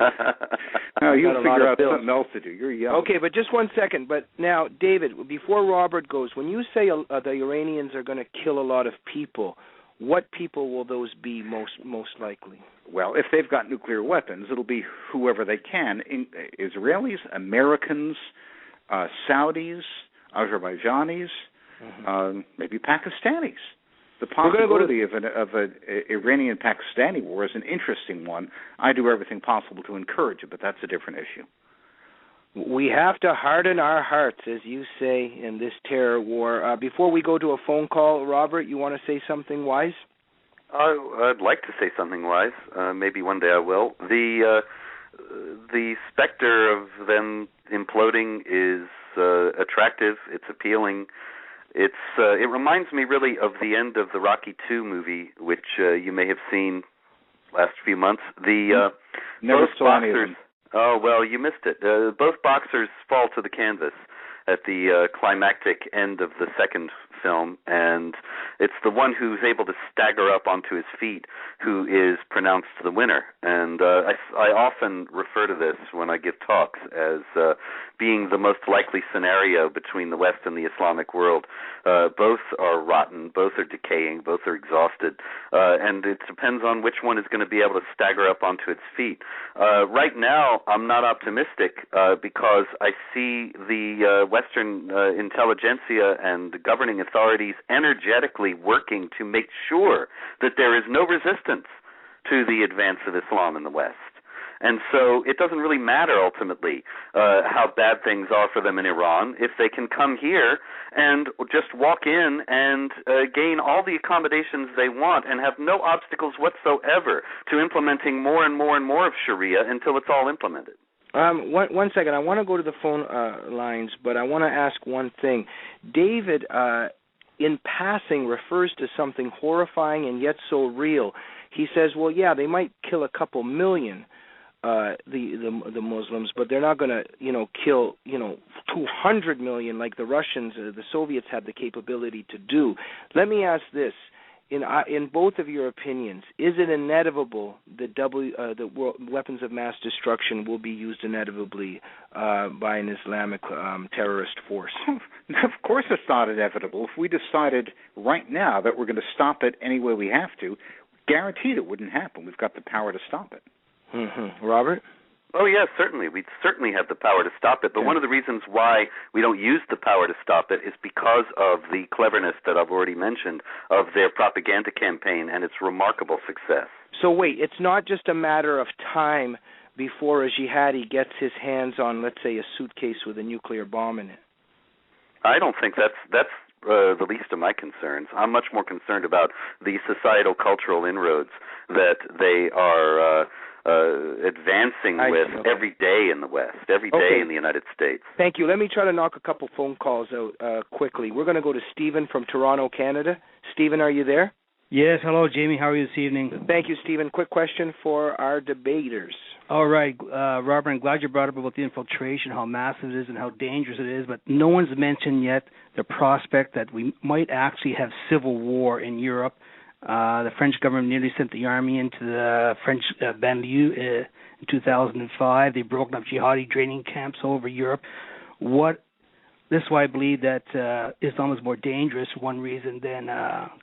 no, you'll figure out something else to do. You're young. Okay, but just one second. But now, David, before Robert goes, when you say the Iranians are going to kill a lot of people, what people will those be most likely? Well, if they've got nuclear weapons, it'll be whoever they can. Israelis, Americans, Saudis, Azerbaijanis, maybe Pakistanis. The possibility of an Iranian-Pakistani war is an interesting one. I do everything possible to encourage it, but that's a different issue. We have to harden our hearts, as you say, in this terror war. Before we go to a phone call, Robert, you want to say something wise? I'd like to say something wise. Maybe one day I will. The specter of them imploding is attractive. It's appealing. It reminds me really of the end of the Rocky II movie, which you may have seen last few months. Never saw any of them. Oh, well, you missed it. Both boxers fall to the canvas at the climactic end of the second film, and it's the one who's able to stagger up onto his feet who is pronounced the winner. And I often refer to this when I give talks as being the most likely scenario between the West and the Islamic world. Both are rotten, both are decaying, both are exhausted, and it depends on which one is going to be able to stagger up onto its feet. Right now, I'm not optimistic because I see the Western intelligentsia and the governing authorities energetically working to make sure that there is no resistance to the advance of Islam in the West. And so it doesn't really matter ultimately how bad things are for them in Iran if they can come here and just walk in and gain all the accommodations they want and have no obstacles whatsoever to implementing more and more and more of Sharia until it's all implemented. One second. I want to go to the phone lines, but I want to ask one thing. David, in passing, refers to something horrifying and yet so real. He says, well, yeah, they might kill a couple million, the Muslims, but they're not going to, kill, 200 million like the Russians, the Soviets had the capability to do. Let me ask this. In both of your opinions, is it inevitable that the weapons of mass destruction will be used inevitably by an Islamic terrorist force? Of course it's not inevitable. If we decided right now that we're going to stop it any way we have to, guaranteed it wouldn't happen. We've got the power to stop it. Mm-hmm. Robert? Oh, yes, certainly. We certainly have the power to stop it. But one of the reasons why we don't use the power to stop it is because of the cleverness that I've already mentioned of their propaganda campaign and its remarkable success. So wait, it's not just a matter of time before a jihadi gets his hands on, let's say, a suitcase with a nuclear bomb in it? I don't think that's the least of my concerns. I'm much more concerned about the societal cultural inroads that they are advancing with every day in the West, every day in the United States. Thank you. Let me try to knock a couple phone calls out quickly. We're going to go to Stephen from Toronto, Canada. Stephen, are you there? Yes. Hello, Jamie. How are you this evening? Thank you, Stephen. Quick question for our debaters. All right, Robert, I'm glad you brought up about the infiltration, how massive it is and how dangerous it is, but no one's mentioned yet the prospect that we might actually have civil war in Europe. The French government nearly sent the army into the French banlieue in 2005. They've broken up jihadi training camps all over Europe. This is why I believe that Islam is more dangerous, one reason, than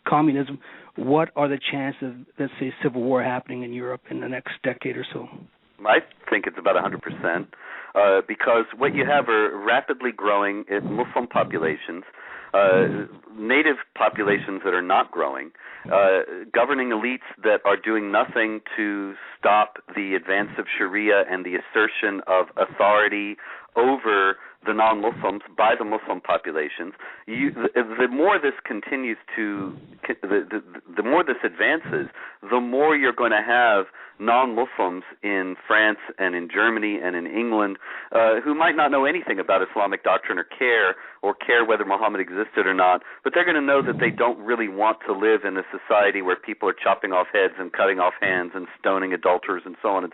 communism. What are the chances of, let's say, civil war happening in Europe in the next decade or so? I think it's about 100%, because what you have are rapidly growing Muslim populations, native populations that are not growing, governing elites that are doing nothing to stop the advance of Sharia and the assertion of authority over the non-Muslims by the Muslim populations. The more this continues to, the more this advances, the more you're going to have non-Muslims in France and in Germany and in England who might not know anything about Islamic doctrine or care whether Muhammad existed or not, but they're going to know that they don't really want to live in a society where people are chopping off heads and cutting off hands and stoning adulterers and so on,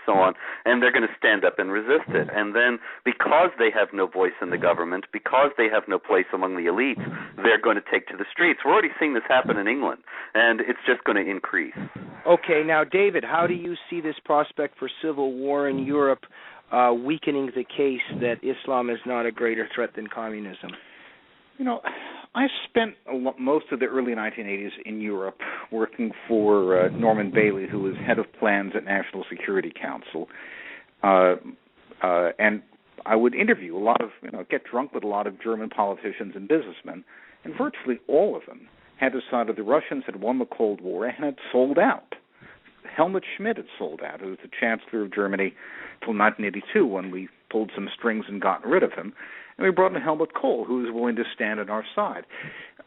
and they're going to stand up and resist it. And then because they have no voice in the government, because they have no place among the elites, they're going to take to the streets. We're already seeing this happen in England, and it's just going to increase. Okay, now, David, how do you see this prospect for civil war in Europe weakening the case that Islam is not a greater threat than communism? You know, I spent most of the early 1980s in Europe working for Norman Bailey, who was head of plans at National Security Council, and I would interview get drunk with a lot of German politicians and businessmen, and virtually all of them had decided the Russians had won the Cold War and had sold out. Helmut Schmidt had sold out, who was the Chancellor of Germany until 1982, when we pulled some strings and got rid of him. And we brought in Helmut Kohl, who was willing to stand on our side.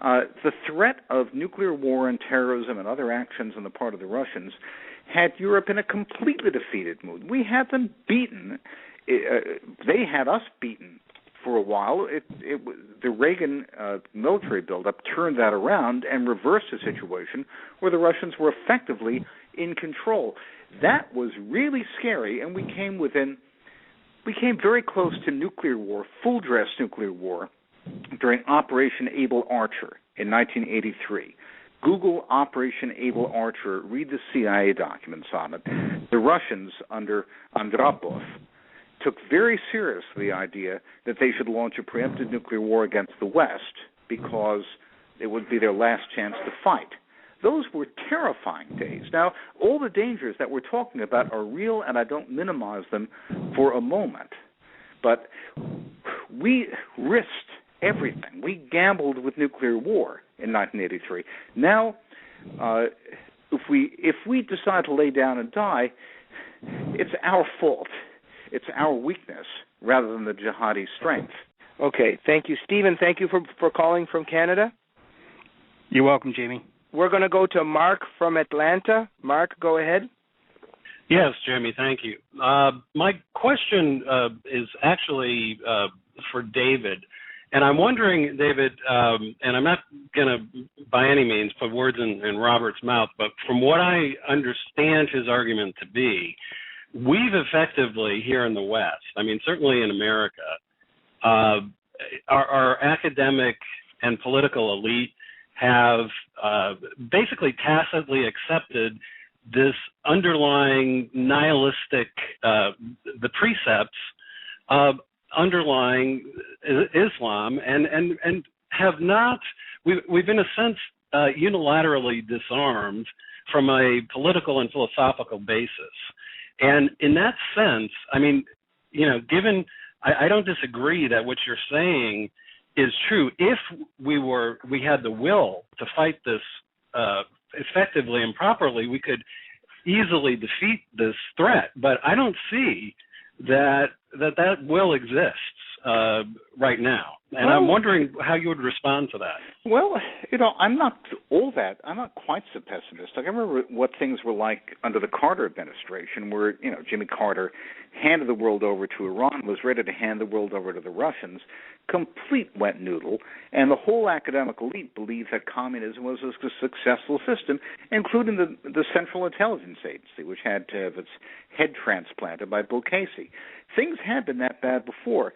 The threat of nuclear war and terrorism and other actions on the part of the Russians had Europe in a completely defeated mood. We had them beaten. They had us beaten for a while. The Reagan military buildup turned that around and reversed the situation where the Russians were effectively in control. That was really scary, and we came very close to nuclear war, full-dress nuclear war, during Operation Able Archer in 1983. Google Operation Able Archer, read the CIA documents on it. The Russians, under Andropov, took very seriously the idea that they should launch a preemptive nuclear war against the West because it would be their last chance to fight. Those were terrifying days. Now, all the dangers that we're talking about are real, and I don't minimize them for a moment. But we risked everything. We gambled with nuclear war in 1983. Now, if we decide to lay down and die, it's our fault. It's our weakness rather than the jihadi strength. Okay, thank you. Stephen, thank you for calling from Canada. You're welcome, Jamie. We're going to go to Mark from Atlanta. Mark, go ahead. Yes, Jamie, thank you. My question is actually for David. And I'm wondering, David, and I'm not going to by any means put words in Robert's mouth, but from what I understand his argument to be, we've effectively here in the West, I mean, certainly in America, our academic and political elite have basically tacitly accepted this underlying nihilistic, the precepts underlying Islam, and have not, we've in a sense unilaterally disarmed from a political and philosophical basis. And in that sense, I mean, given, I don't disagree that what you're saying is true. If we had the will to fight this effectively and properly, we could easily defeat this threat. But I don't see that will exists. right now. And I'm wondering how you would respond to that. Well, I'm not quite so pessimistic. I remember what things were like under the Carter administration, where, Jimmy Carter handed the world over to Iran, was ready to hand the world over to the Russians, complete wet noodle, and the whole academic elite believed that communism was a successful system, including the Central Intelligence Agency, which had to have its head transplanted by Bill Casey. Things had been that bad before.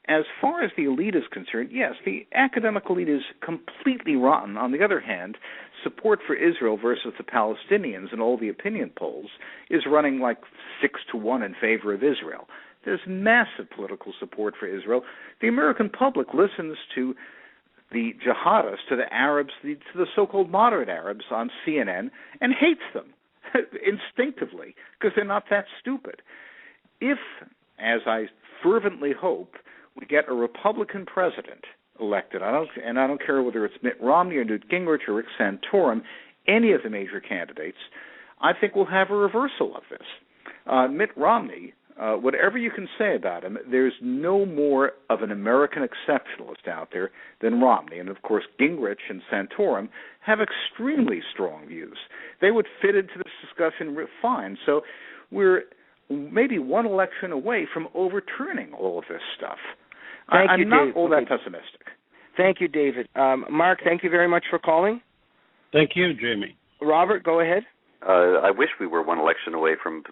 As far as the elite is concerned, yes, the academic elite is completely rotten. On the other hand, support for Israel versus the Palestinians in all the opinion polls is running like 6-1 in favor of Israel. There's massive political support for Israel. The American public listens to the jihadists, to the Arabs, to the so-called moderate Arabs on CNN and hates them instinctively because they're not that stupid. If, as I fervently hope, we get a Republican president elected, I don't care whether it's Mitt Romney or Newt Gingrich or Rick Santorum, any of the major candidates, I think we'll have a reversal of this. Mitt Romney, whatever you can say about him, there's no more of an American exceptionalist out there than Romney. And, of course, Gingrich and Santorum have extremely strong views. They would fit into this discussion fine. So we're maybe one election away from overturning all of this stuff. I'm not all that pessimistic. Thank you, David. Mark, thank you very much for calling. Thank you, Jamie. Robert, go ahead. I wish we were one election away from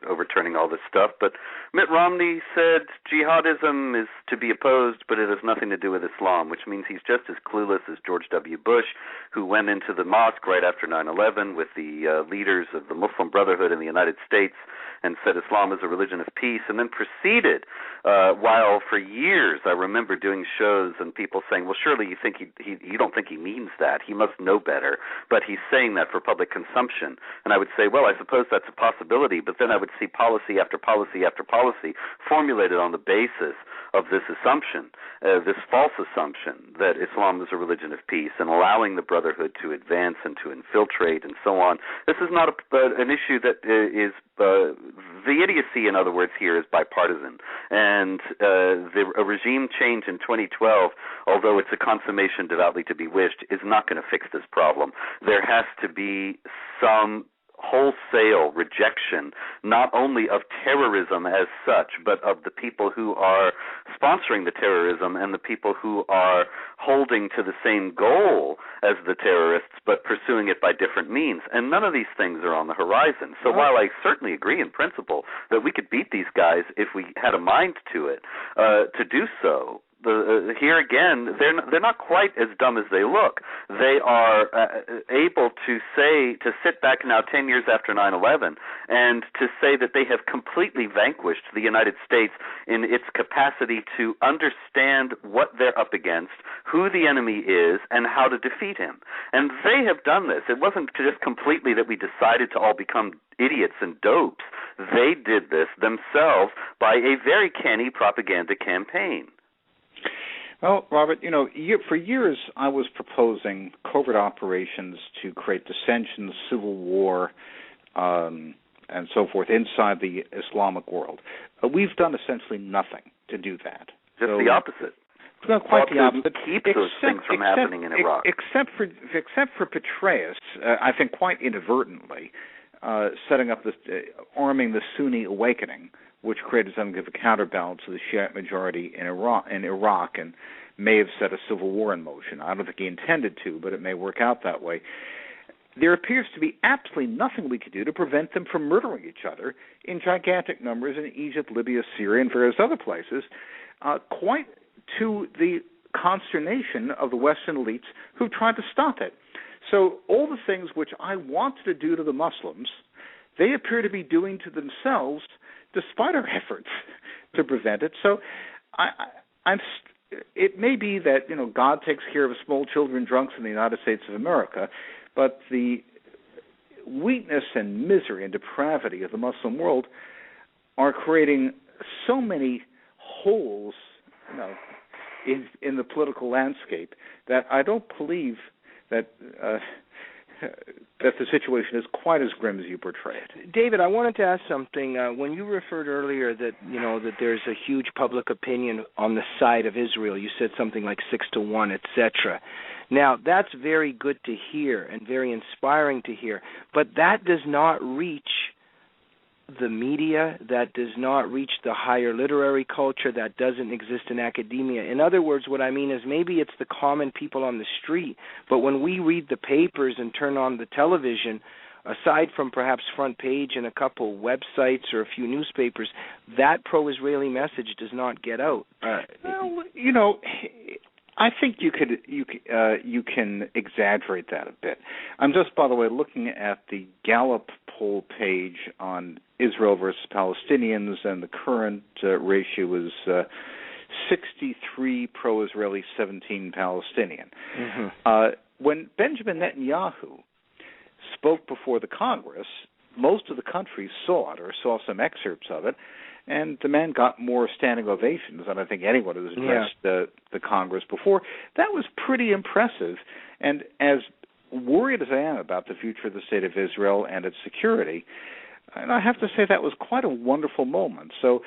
overturning all this stuff, but Mitt Romney said jihadism is to be opposed, but it has nothing to do with Islam, which means he's just as clueless as George W. Bush, who went into the mosque right after 9/11 with the leaders of the Muslim Brotherhood in the United States and said Islam is a religion of peace, and then proceeded, while for years I remember doing shows and people saying, well, surely you don't think he means that. He must know better, but he's saying that for public consumption. And I would say, well, I suppose that's a possibility, but then I would see policy after policy after policy formulated on the basis of this assumption, this false assumption that Islam is a religion of peace and allowing the Brotherhood to advance and to infiltrate and so on. This is not an issue that is the idiocy, in other words, here is bipartisan. And a regime change in 2012, although it's a consummation devoutly to be wished, is not going to fix this problem. There has to be some wholesale rejection, not only of terrorism as such, but of the people who are sponsoring the terrorism and the people who are holding to the same goal as the terrorists, but pursuing it by different means. And none of these things are on the horizon. So while I certainly agree in principle that we could beat these guys if we had a mind to it, to do so, here again, they're not quite as dumb as they look. They are able to sit back now 10 years after 9/11 and to say that they have completely vanquished the United States in its capacity to understand what they're up against, who the enemy is, and how to defeat him. And they have done this. It wasn't just completely that we decided to all become idiots and dopes. They did this themselves by a very canny propaganda campaign. Well, Robert, for years I was proposing covert operations to create dissension, civil war, and so forth inside the Islamic world. We've done essentially nothing to do that. Just the opposite. It's not quite the opposite. Keep those things from happening in Iraq. Except for Petraeus, I think quite inadvertently, setting up arming the Sunni awakening, which created something of a counterbalance to the Shiite majority in Iraq and may have set a civil war in motion. I don't think he intended to, but it may work out that way. There appears to be absolutely nothing we could do to prevent them from murdering each other in gigantic numbers in Egypt, Libya, Syria, and various other places, quite to the consternation of the Western elites who've tried to stop it. So all the things which I wanted to do to the Muslims, they appear to be doing to themselves despite our efforts to prevent it. So it may be that God takes care of small children drunks in the United States of America, but the weakness and misery and depravity of the Muslim world are creating so many holes in the political landscape that I don't believe that that the situation is quite as grim as you portray it. David, I wanted to ask something. When you referred earlier that that there's a huge public opinion on the side of Israel, you said something like 6-1, etc. Now, that's very good to hear and very inspiring to hear, but that does not reach the media, that does not reach the higher literary culture, that doesn't exist in academia. In other words, what I mean is maybe it's the common people on the street, but when we read the papers and turn on the television, aside from perhaps front page and a couple websites or a few newspapers, that pro-Israeli message does not get out. Well, I think you can exaggerate that a bit. I'm just, by the way, looking at the Gallup poll page on Israel versus Palestinians, and the current ratio is 63 pro-Israeli, 17 Palestinian. Mm-hmm. When Benjamin Netanyahu spoke before the Congress, most of the country saw it or saw some excerpts of it, and the man got more standing ovations than I think anyone who's addressed the Congress before. That was pretty impressive. And as worried as I am about the future of the State of Israel and its security, and I have to say that was quite a wonderful moment. So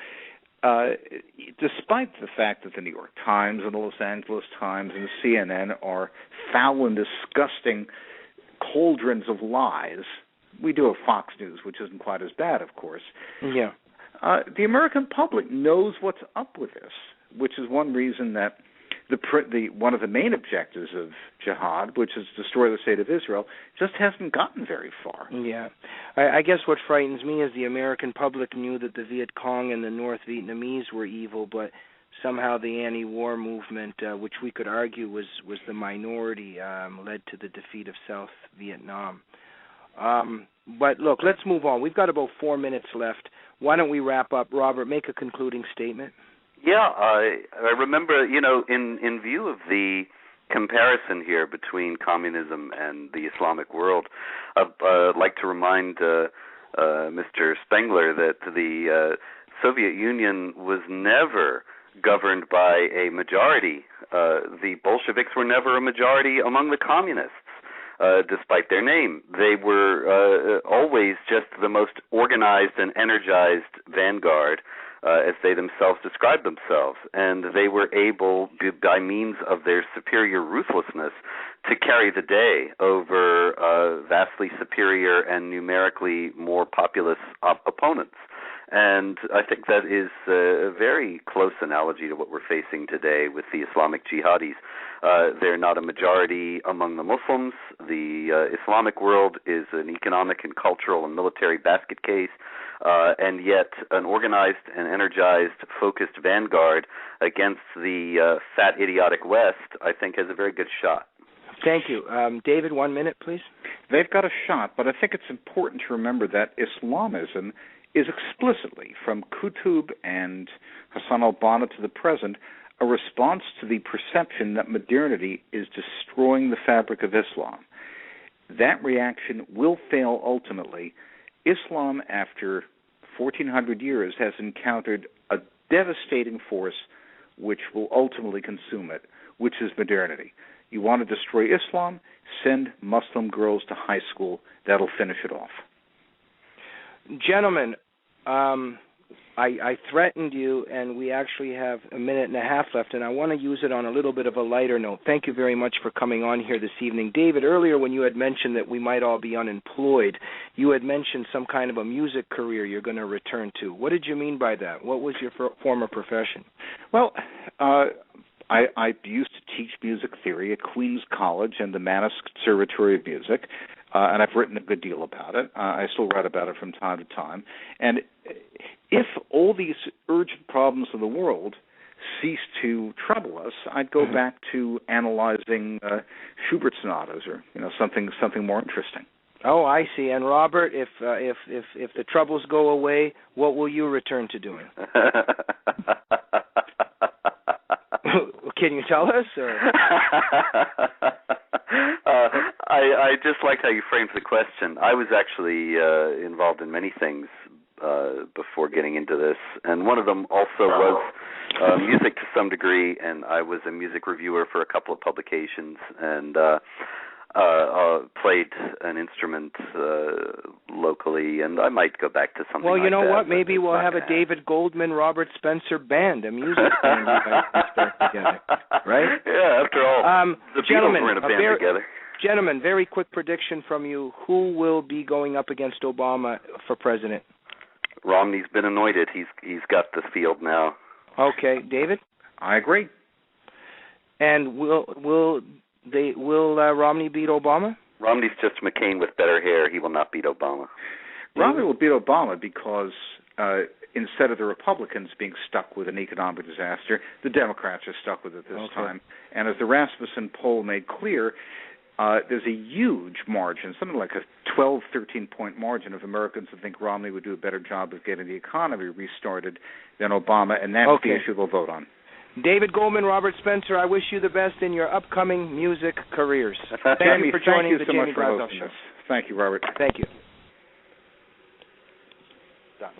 despite the fact that the New York Times and the Los Angeles Times and CNN are foul and disgusting cauldrons of lies, we do have Fox News, which isn't quite as bad, of course. Yeah. The American public knows what's up with this, which is one reason that one of the main objectives of jihad, which is to destroy the State of Israel, just hasn't gotten very far. Yeah. I guess what frightens me is the American public knew that the Viet Cong and the North Vietnamese were evil, but somehow the anti-war movement, which we could argue was the minority, led to the defeat of South Vietnam. But look, let's move on. We've got about 4 minutes left. Why don't we wrap up? Robert, make a concluding statement. Yeah, I remember, in view of the comparison here between communism and the Islamic world, I'd like to remind Mr. Spengler that the Soviet Union was never governed by a majority. The Bolsheviks were never a majority among the communists. Despite their name, they were always just the most organized and energized vanguard, as they themselves described themselves, and they were able, by means of their superior ruthlessness, to carry the day over vastly superior and numerically more populous opponents. And I think that is a very close analogy to what we're facing today with the Islamic jihadis. They're not a majority among the Muslims. The Islamic world is an economic and cultural and military basket case, and yet an organized and energized, focused vanguard against the fat, idiotic West, I think, has a very good shot. Thank you. David, 1 minute, please. They've got a shot, but I think it's important to remember that Islamism is explicitly, from Qutb and Hassan al-Banna to the present, a response to the perception that modernity is destroying the fabric of Islam. That reaction will fail ultimately. Islam, after 1,400 years, has encountered a devastating force which will ultimately consume it, which is modernity. You want to destroy Islam? Send Muslim girls to high school. That'll finish it off. Gentlemen, I threatened you, and we actually have a minute and a half left, and I want to use it on a little bit of a lighter note. Thank you very much for coming on here this evening. David, earlier when you had mentioned that we might all be unemployed, you had mentioned some kind of a music career you're going to return to. What did you mean by that? What was your former profession? Well, I used to teach music theory at Queen's College and the Manus Conservatory of Music, and I've written a good deal about it. I still write about it from time to time. And if all these urgent problems of the world cease to trouble us, I'd go back to analyzing Schubert sonatas or something more interesting. Oh, I see. And Robert, if the troubles go away, what will you return to doing? Can you tell us? Or? I just liked how you framed the question. I was actually involved in many things before getting into this, and one of them also was music to some degree, and I was a music reviewer for a couple of publications, and played an instrument locally, and I might go back to something. Well, you know like that, what? Maybe we'll have a David Goldman, Robert Spencer band, a music band you guys can start together, right? Yeah. After all, the Beatles were in a band together. Gentlemen, very quick prediction from you: who will be going up against Obama for president? Romney's been anointed. He's got the field now. Okay, David. I agree. And will Romney beat Obama? Romney's just McCain with better hair. He will not beat Obama. Romney will beat Obama because instead of the Republicans being stuck with an economic disaster, the Democrats are stuck with it this time. And as the Rasmussen poll made clear, there's a huge margin, something like a 12, 13-point margin of Americans who think Romney would do a better job of getting the economy restarted than Obama, and that's the issue they'll vote on. David Goldman, Robert Spencer, I wish you the best in your upcoming music careers. Thank you for joining the Jamie Glazov Show. Thank you, Robert. Thank you. Done.